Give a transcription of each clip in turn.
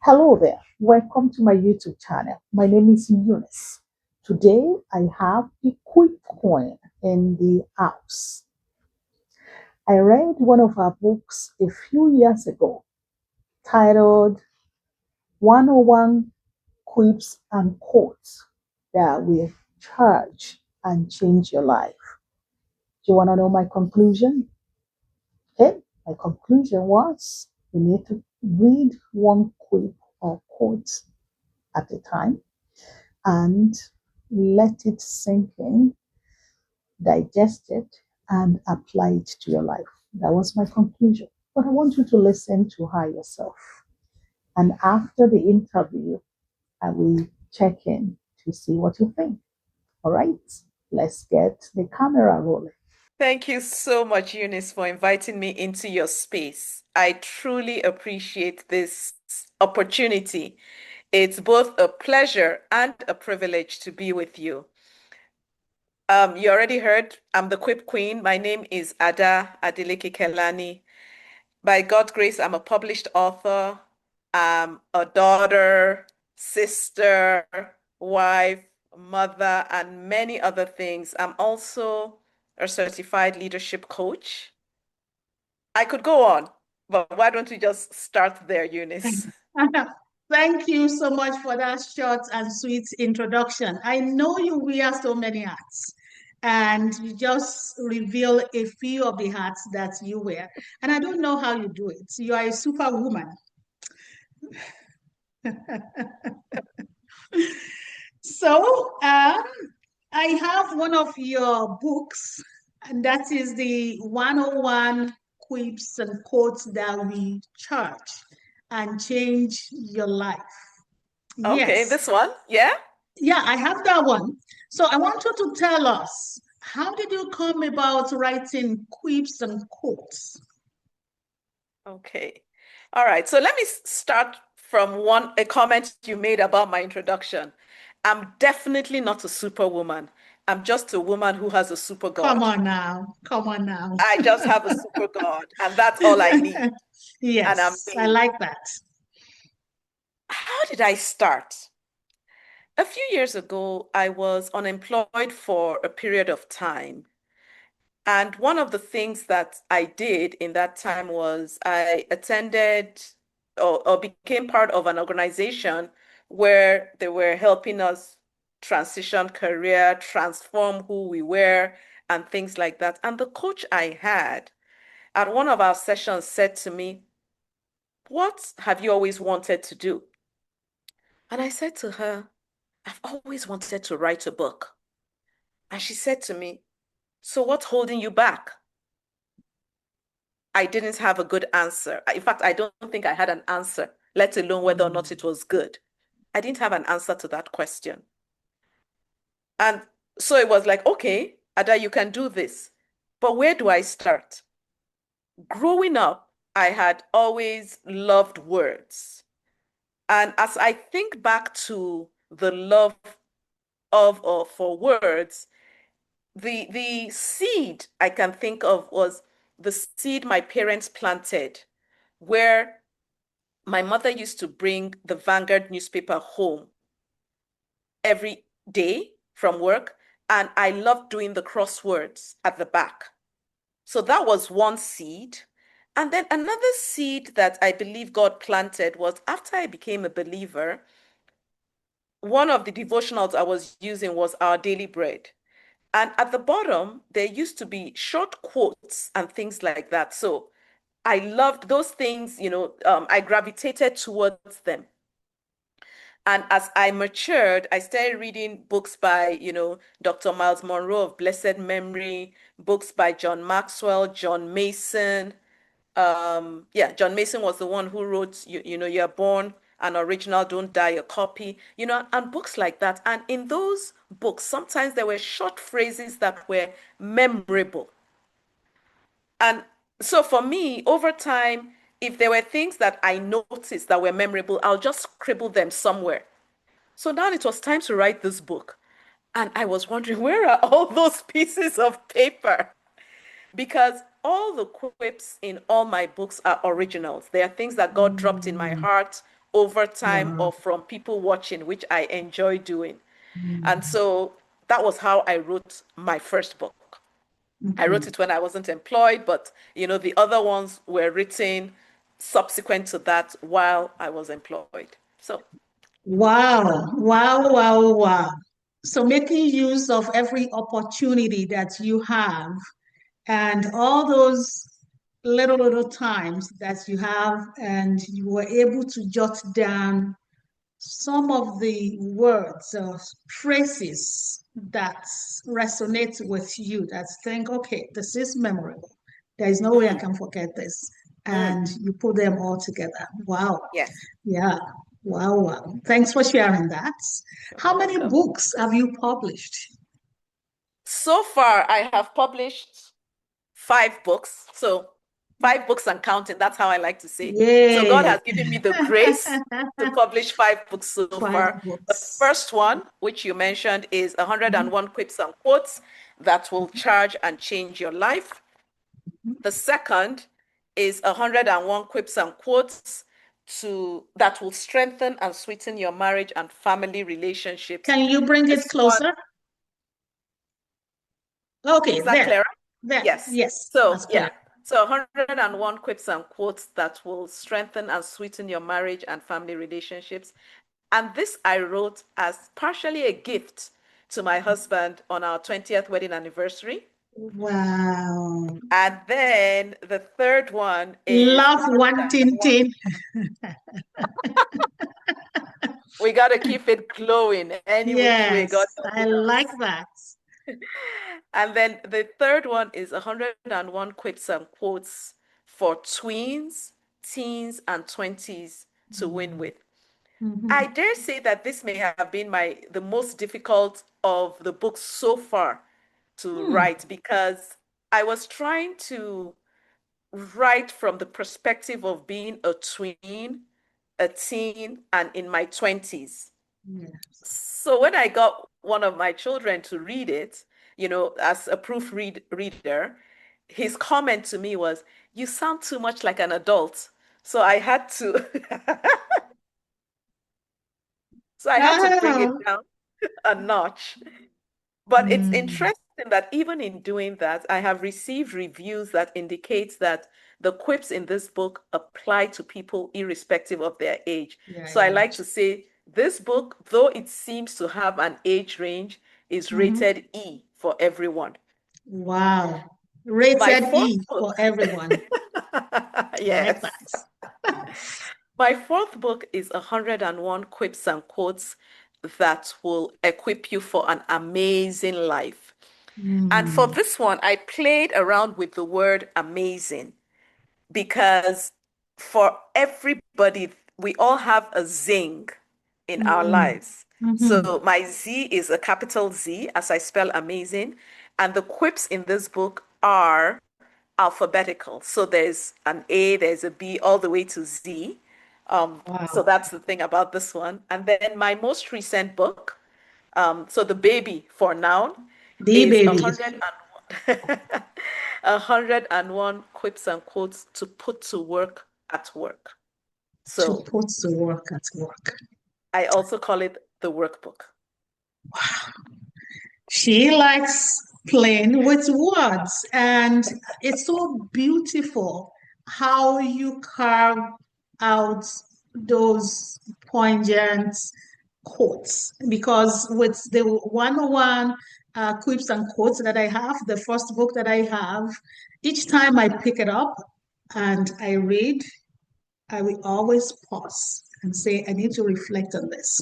Hello there. Welcome to my YouTube channel. My name is Eunice. Today I have the Quip Queen in the house. I read one of her books a few years ago titled 101 Quips and Quotes that will charge and change your life. Do you want to know my conclusion? Okay, my conclusion was you need to read one quip or quote at a time and let it sink in, digest it, and apply it to your life. That was my conclusion. But I want you to listen to her yourself. And after the interview, I will check in to see what you think. All right, let's get the camera rolling. Thank you so much, Eunice, for inviting me into your space. I truly appreciate this opportunity. It's both a pleasure and a privilege to be with you. You already heard, I'm the Quip Queen. My name is Ada Adeleke Kelani. By God's grace, I'm a published author. I'm a daughter, sister, wife, mother, and many other things. I'm also a certified leadership coach. I could go on, but why don't we just start there, Eunice? Thank you so much for that short and sweet introduction. I know you wear so many hats, and you just reveal a few of the hats that you wear. And I don't know how you do it. You are a superwoman. So, I have one of your books, and that is the 101 quips and quotes that we charge and change your life. Okay, Yes. this one, yeah? Yeah, I have that one. So I want you to tell us, how did you come about writing quips and quotes? Okay. All right. So let me start from a comment you made about my introduction. I'm definitely not a superwoman. I'm just a woman who has a super Come God. on now. Come on now. I just have a super God, and that's all I need. And I'm Yes, I me. like that. How did I start? A few years ago, I was unemployed for a period of time. And one of the things that I did in that time was I attended or became part of an organization where they were helping us transition career, transform who we were, and things like that. And the coach I had at one of our sessions said to me, "What have you always wanted to do?" And I said to her, "I've always wanted to write a book." And she said to me, "So what's holding you back?" I didn't have a good answer. In fact, I don't think I had an answer, let alone whether or not it was good. I didn't have an answer to that question. And so it was like, okay, Ada, you can do this. But where do I start? Growing up, I had always loved words. And as I think back to the love of or for words, the seed I can think of was the seed my parents planted, where my mother used to bring the Vanguard newspaper home every day from work, and I loved doing the crosswords at the back. So that was one seed. And then another seed that I believe God planted was after I became a believer, one of the devotionals I was using was Our Daily Bread. And at the bottom, there used to be short quotes and things like that. So I loved those things, I gravitated towards them. And as I matured, I started reading books by, Dr. Miles Monroe of blessed memory, books by John Maxwell, John Mason. Yeah, John Mason was the one who wrote, you're born an original, don't die a copy, and books like that. And in those books, sometimes there were short phrases that were memorable. And so for me, over time, if there were things that I noticed that were memorable, I'll just scribble them somewhere. So now it was time to write this book. And I was wondering, where are all those pieces of paper? Because all the quips in all my books are originals. They are things that God dropped in my Mm, heart over time Wow. or from people watching, which I enjoy doing. And Mm. so that was how I wrote my first book. I Okay. wrote it when I wasn't employed, but the other ones were written subsequent to that while I was employed. So, Wow. Wow. Wow. Wow. So making use of every opportunity that you have and all those little times that you have, and you were able to jot down some of the words or phrases that resonate with you, that think, okay, this is memorable. There is no way I mm, can forget this. mm, And you put them all together. Wow. yes, Yeah. Wow. Wow. Thanks for sharing that. you're How many welcome. books have you published? So far, I have published 5 books. So 5 books and counting. That's how I like to say. So God Yay. has given me the grace to publish 5 books so Five far. The books. first one, which you mentioned, is Mhm. 101 quips and quotes that will charge and change your life. The second is 101 quips and quotes that will strengthen and sweeten your marriage and family relationships. Can you bring it This one, closer? Okay, is that there. clearer? There. Yes. Yes, So, that's yeah. clear. So 101 quips and quotes that will strengthen and sweeten your marriage and family relationships. And this I wrote as partially a gift to my husband on our 20th wedding anniversary. Wow. And then the third one is Love one tin 101. tin. We got to keep it glowing any which way God Yes, I helping like us. that. And then the third one is 101 quips and quotes for tweens, teens, and 20s to win with. I Mhm. dare say that this may have been the most difficult of the books so far to Hmm. write because I was trying to write from the perspective of being a tween, a teen, and in my 20s. Yes. So when I got one of my children to read it, as a reader, his comment to me was, "You sound too much like an adult." So I had to so I had to bring it Oh. down a notch. But it's Mm. interesting that even in doing that, I have received reviews that indicate that the quips in this book apply to people irrespective of their age. Yeah, So I like age. to say this book, though it seems to have an age range, is Mhm. rated E for everyone. Wow. My Rated fourth E book, for everyone. I like yes. that. My fourth book is 101 quips and quotes that will equip you for an amazing life. And for Mm. this one, I played around with the word amazing because for everybody, we all have a zing in our Mm. lives. Mhm. So my Z is a capital Z as I spell amazing. And the quips in this book are alphabetical. So there's an A, there's a B, all the way to Z. So Wow. that's the thing about this one. And then my most recent book, so the baby for noun The is baby 101, 101 quips and quotes to put to work at work. to So put to work at work. I also call it the workbook. She likes playing with words, and it's so beautiful how you carve out those poignant quotes. Because with the 101 quips and quotes that I have, the first book that I have, each time I pick it up and I read, I will always pause and say, I need to reflect on this.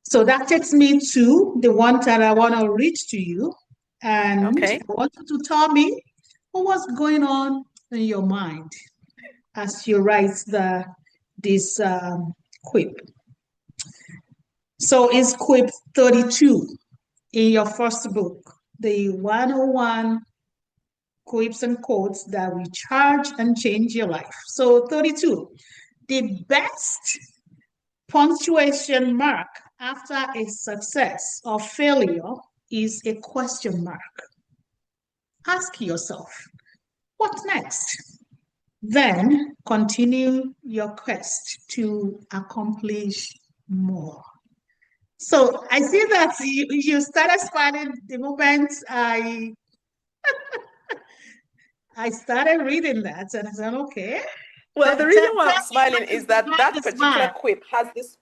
So that takes me to the one that I want to read to you. And Okay. I want you to tell me what was going on in your mind as you write this quip. So it's quip 32 in your first book, the 101 quips and quotes that will charge and change your life. So 32, the best punctuation mark after a success or failure is a question mark. Ask yourself, what next? Then continue your quest to accomplish more. So I see that you started smiling the moment I started reading that, and I said, okay, Well, the reason why I'm tell me smiling what is is that behind that the particular smile. quip has this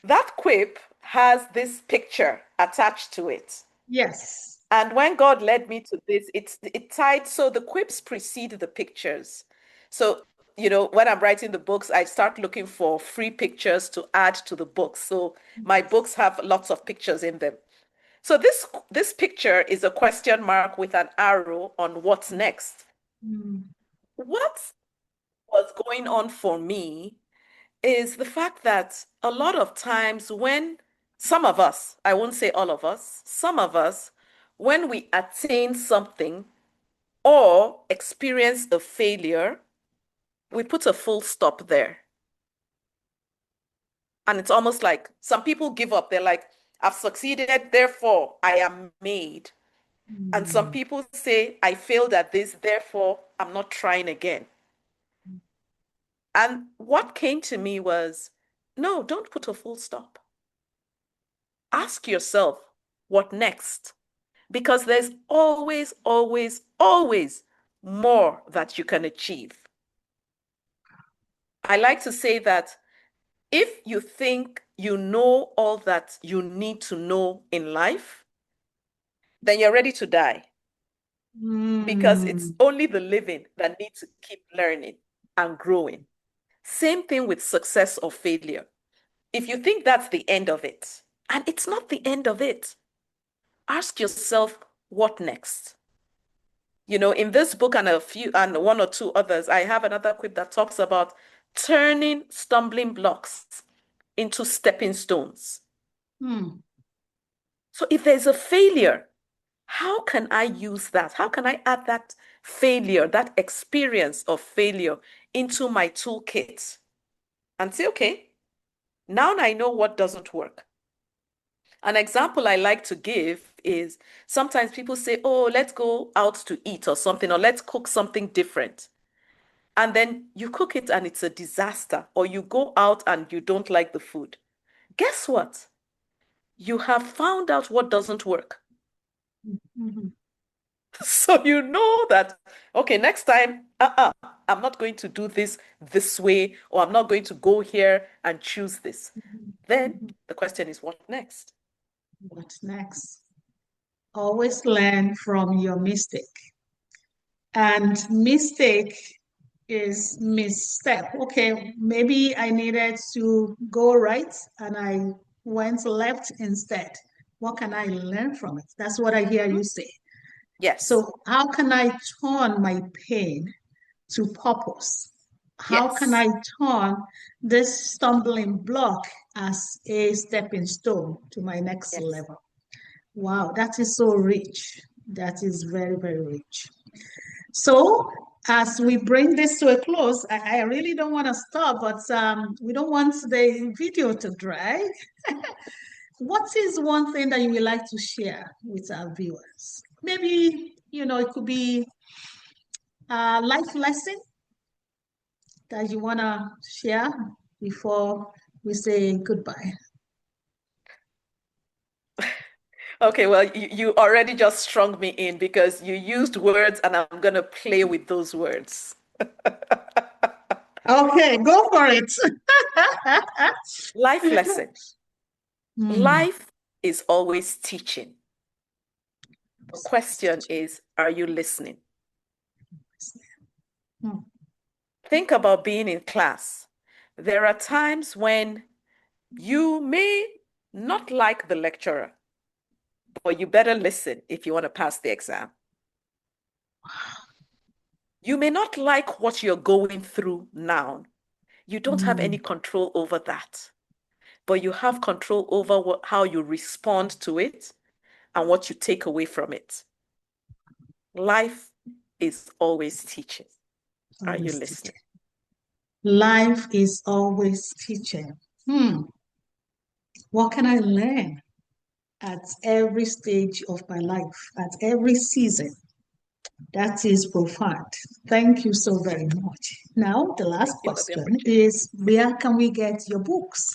that quip has this picture attached to it. Yes. And when God led me to this, it tied, so the quips precede the pictures. So, when I'm writing the books, I start looking for free pictures to add to the books. So my books have lots of pictures in them. So this picture is a question mark with an arrow on what's next. Mm, What was going on for me is the fact that a lot of times when some of us, I won't say all of us, some of us, when we attain something or experience a failure, we put a full stop there. And it's almost like some people give up. They're like, I've succeeded, therefore I am made. And some mm, people say, I failed at this, therefore I'm not trying again. And what came to me was, no, don't put a full stop. Ask yourself, what next? Because there's always, always, always more that you can achieve. I like to say that if you think you know all that you need to know in life, then you're ready to die because it's mm, only the living that need to keep learning and growing. Same thing with success or failure. If you think that's the end of it, and it's not the end of it, ask yourself, what next? In this book and a few and one or two others, I have another quip that talks about turning stumbling blocks into stepping stones. mm, So if there's a failure, how can I use that? How can I add that failure, that experience of failure into my toolkit and say, okay, now I know what doesn't work. An example I like to give is sometimes people say, oh, let's go out to eat or something, or let's cook something different. And then you cook it and it's a disaster, or you go out and you don't like the food. Guess what? You have found out what doesn't work. mm, So you know that, okay, next time, I'm not going to do this way, or I'm not going to go here and choose this. Then mm. the question is, what next? What's next? Always learn from your mistake. And mistake is misstep. Okay, maybe I needed to go right and I went left instead. What can I learn from it? That's what I hear Mhm. you say. Yes, So, how can I turn my pain to purpose? How can yes, I turn this stumbling block as a stepping stone to my next yes. level? Wow, that is so rich. That is very, very rich. So, as we bring this to a close, I really don't want to stop, but we don't want the video to drag. What is one thing that you would like to share with our viewers? Maybe, it could be a life lesson that you want to share before we say goodbye. Okay, well, you already just strung me in because you used words and I'm going to play with those words. Okay, go for it. Life lesson. Hmm. Life is always teaching. The question is, are you listening? Hmm. Think about being in class. There are times when you may not like the lecturer, but you better listen if you want to pass the exam. You may not like what you're going through now. You don't have any Hmm. control over that, but you have control over how you respond to it and what you take away from it. Life is always teaching. Are you Always listening? teaching. Life is always teaching. What can I learn at every stage of my life, at every season? That is profound. Thank you so very much. Now, the last Thank you for the question opportunity. is, where can we get your books?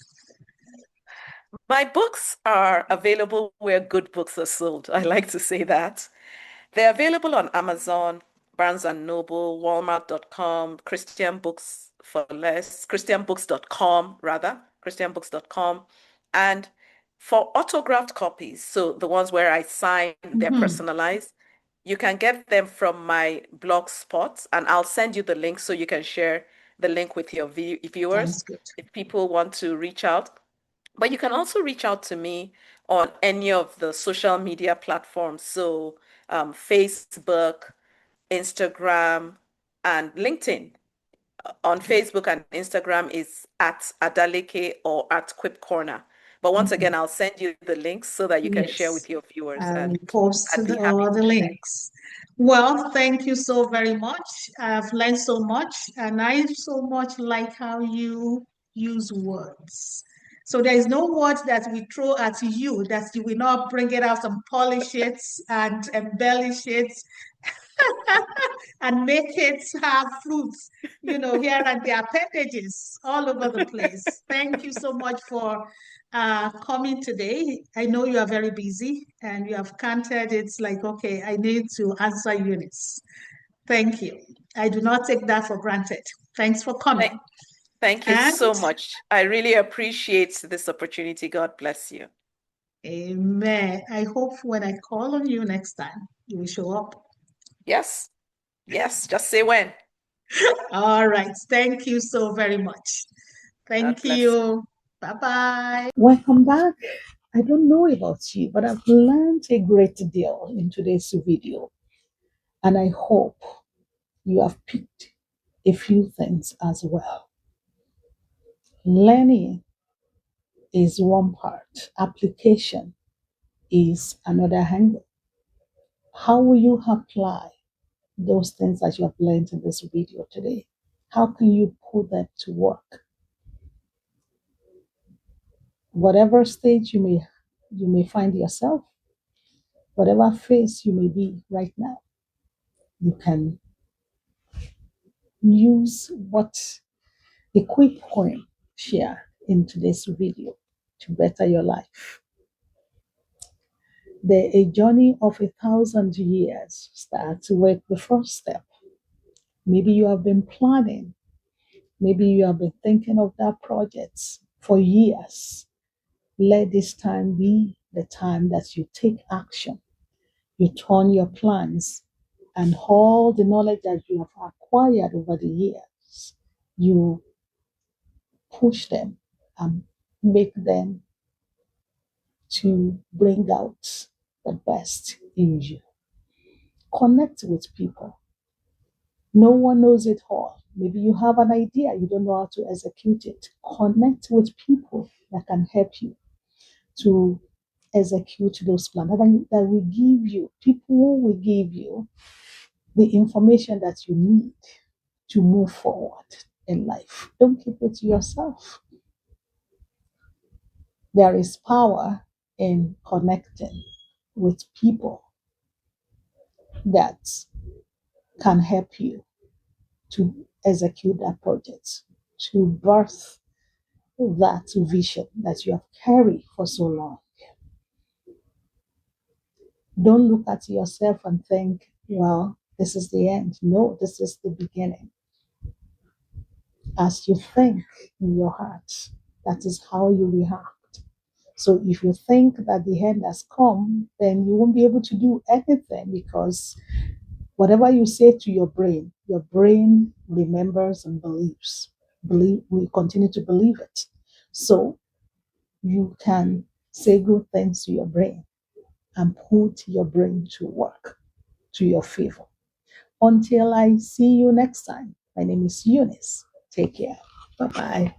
My books are available where good books are sold. I like to say that. They're available on Amazon, Barnes& and Noble, Walmart.com, Christian Books for Less, christianbooks.com rather, christianbooks.com. And for autographed copies, so the ones where I sign, they're Mhm. personalized, you can get them from my blog spot, and I'll send you the link so you can share the link with your viewers Sounds good. if people want to reach out. But you can also reach out to me on any of the social media platforms. So Facebook, Instagram, and LinkedIn. On Facebook and Instagram is at Adaleke or at Quip Corner. But once again, Mhm. I'll send you the links so that you can share Yes, with your viewers, I and will post I'd be happy all the to share. links. Well, thank you so very much. I've learned so much, and I so much like how you use words. So there is no word that we throw at you that you will not bring it out and polish it and embellish it and make it have fruits, here and the appendages all over the place. Thank you so much for coming today. I know you are very busy and you have counted. It's like, okay, I need to answer Eunice. Thank you. I do not take that for granted. Thanks for coming. Thank, thank you And so much. I really appreciate this opportunity. God bless you. amen. I hope when I call on you next time, you will show up. Yes, yes, just say when. All right. Thank you so very much. God Thank bless. you. Bye bye. Welcome back. I don't know about you, but I've learned a great deal in today's video, and I hope you have picked a few things as well. Learning is one part, application is another angle. How will you apply those things that you have learned in this video today? How can you put them to work? Whatever stage you may find yourself, whatever phase you may be right now, you can use what the quick coin share in today's video to better your life. A journey of 1,000 years starts with the first step. Maybe you have been planning, maybe you have been thinking of that project for years. Let this time be the time that you take action. You turn your plans and all the knowledge that you have acquired over the years, you push them and make them to bring out the best in you. Connect with people. No one knows it all. Maybe you have an idea, you don't know how to execute it. Connect with people that can help you to execute those plans. That will give you, people who will give you the information that you need to move forward in life. Don't keep it to yourself. There is power in connecting with people that can help you to execute that project, to birth that vision that you have carried for so long. Don't look at yourself and think, well, this is the end. No, this is the beginning. As you think in your heart, that is how you react. So if you think that the end has come, then you won't be able to do anything, because whatever you say to your brain remembers and believes. We continue to believe it. So you can say good things to your brain and put your brain to work to your favor. Until I see you next time, my name is Eunice. Take care. Bye bye.